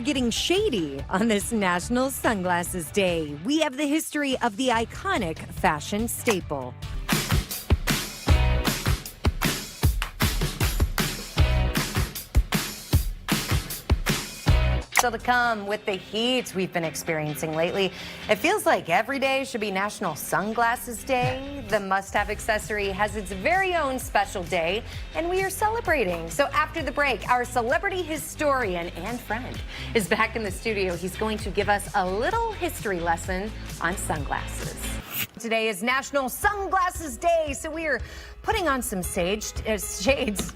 getting shady on this National Sunglasses Day. We have the history of the iconic fashion staple. Still to come with the heat we've been experiencing lately. It feels like every day should be National Sunglasses Day. The must-have accessory has its very own special day, and we are celebrating. So after the break, our celebrity historian and friend is back in the studio. He's going to give us a little history lesson on sunglasses. Today is National Sunglasses Day, so we are putting on some shades.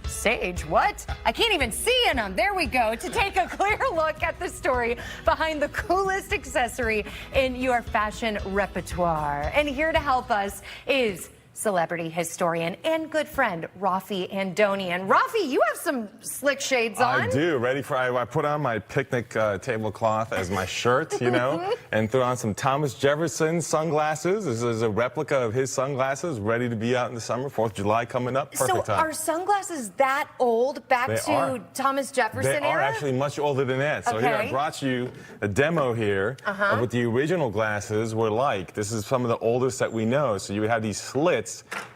Sage, what? I can't even see in them. There we go. To take a clear look at the story behind the coolest accessory in your fashion repertoire. And here to help us is celebrity historian and good friend, Raffi Andonian. Raffi, you have some slick shades on. I do. Ready for, I put on my picnic tablecloth as my shirt, you know, and threw on some Thomas Jefferson sunglasses. This is a replica of his sunglasses, ready to be out in the summer. 4th of July coming up. Perfect time. Are sunglasses that old back to Thomas Jefferson era? They are actually much older than that. So here I brought you a demo here of what the original glasses were like. This is some of the oldest that we know. So you would have these slits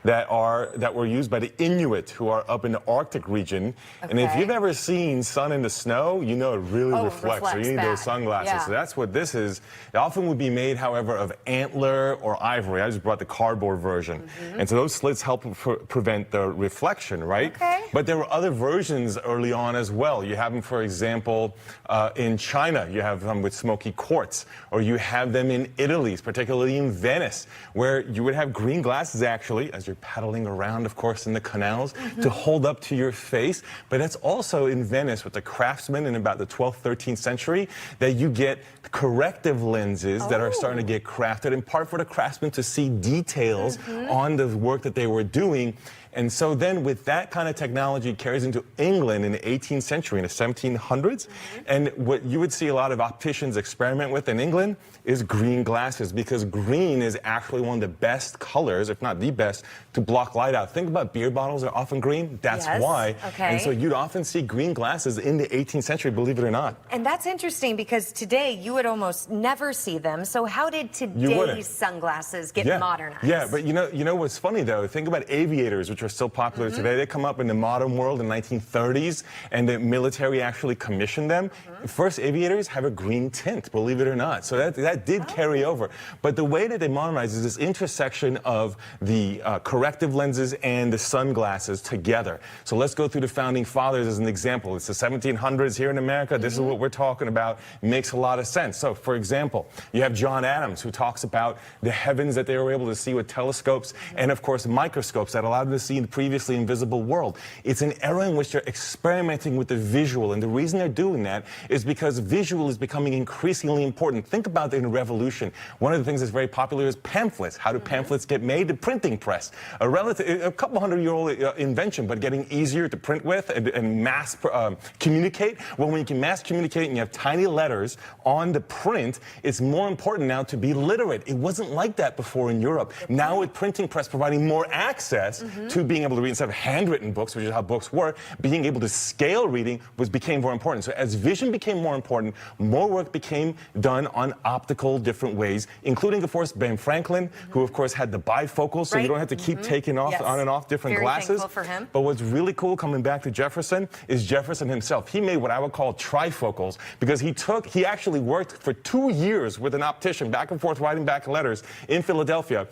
that were used by the Inuit who are up in the Arctic region. And if you've ever seen sun in the snow, you know it really reflects. So you need those sunglasses. So that's what this is. It often would be made, however, of antler or ivory. I just brought the cardboard version. And so those slits help prevent the reflection, right? But there were other versions early on as well. You have them, for example, in China. You have them with smoky quartz. Or you have them in Italy, particularly in Venice, where you would have green glasses actually, as you're paddling around, of course, in the canals, to hold up to your face. But that's also in Venice with the craftsmen in about the 12th, 13th century, that you get corrective lenses that are starting to get crafted, in part for the craftsmen to see details on the work that they were doing. And so then with that kind of technology carries into England in the 18th century, in the 1700s. And what you would see a lot of opticians experiment with in England is green glasses, because green is actually one of the best colors, if not the best, to block light out. Think about beer bottles are often green. That's why. And so you'd often see green glasses in the 18th century, believe it or not. And that's interesting because today you would almost never see them. So how did today's sunglasses get modernized? Yeah, but you know what's funny though? Think about aviators, which are still popular today. They come up in the modern world in the 1930s, and the military actually commissioned them. First aviators have a green tint, believe it or not. So that did carry over. But the way that they modernized is this intersection of the corrective lenses and the sunglasses together. So let's go through the founding fathers as an example. It's the 1700s here in America. This is what we're talking about. It makes a lot of sense. So, for example, you have John Adams, who talks about the heavens that they were able to see with telescopes and, of course, microscopes that allowed them to see in the previously invisible world. It's an era in which they're experimenting with the visual, and the reason they're doing that is because visual is becoming increasingly important. Think about it in a revolution. One of the things that's very popular is pamphlets. How do pamphlets get made? The printing press. A couple hundred-year-old invention, but getting easier to print with and mass communicate. Well, when you can mass communicate and you have tiny letters on the print, it's more important now to be literate. It wasn't like that before in Europe. Now with printing press providing more access to being able to read instead of handwritten books, which is how books work, being able to scale reading became more important. So as vision became more important, more work became done on optical different ways, including, of course, Ben Franklin, who, of course, had the bifocals, so you don't have to keep taking off on and off different glasses. For him. But what's really cool, coming back to Jefferson, is Jefferson himself. He made what I would call trifocals, because he actually worked for 2 years with an optician, back and forth writing back letters in Philadelphia,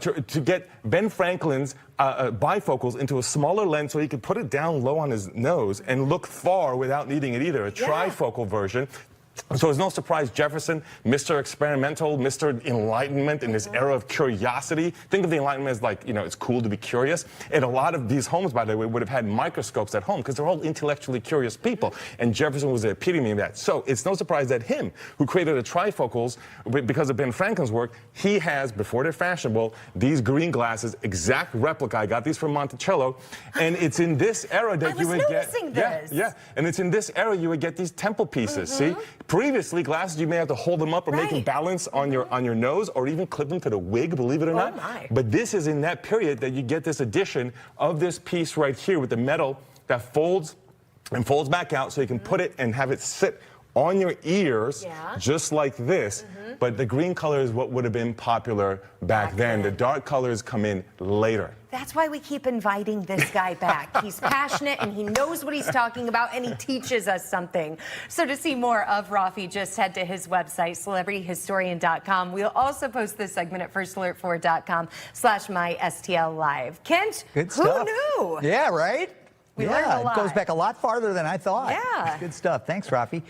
to get Ben Franklin's bifocals into a smaller lens so he could put it down low on his nose and look far without needing it either. A trifocal version. So it's no surprise Jefferson, Mr. Experimental, Mr. Enlightenment in this era of curiosity. Think of the Enlightenment as like, you know, it's cool to be curious. And a lot of these homes, by the way, would have had microscopes at home because they're all intellectually curious people. And Jefferson was the epitome of that. So it's no surprise that him, who created the trifocals because of Ben Franklin's work, he has, before they're fashionable, these green glasses, exact replica. I got these from Monticello. And it's in this era that you would get... And it's in this era you would get these temple pieces, see? Previously, glasses, you may have to hold them up or make them balance on your nose, or even clip them to the wig, believe it or not. But this is in that period that you get this addition of this piece right here with the metal that folds and folds back out so you can put it and have it sit on your ears, Yeah. just like this. But the green color is what would have been popular back then. The dark colors come in later. That's why we keep inviting this guy back. He's passionate and he knows what he's talking about and he teaches us something. So to see more of Raffi, just head to his website, celebrityhistorian.com. We'll also post this segment at firstalert4.com/mystl live. Kent, Good who stuff. knew? Yeah, right? We learned a It lot. goes back a lot farther than I thought. Yeah. Good stuff. Thanks, Raffi.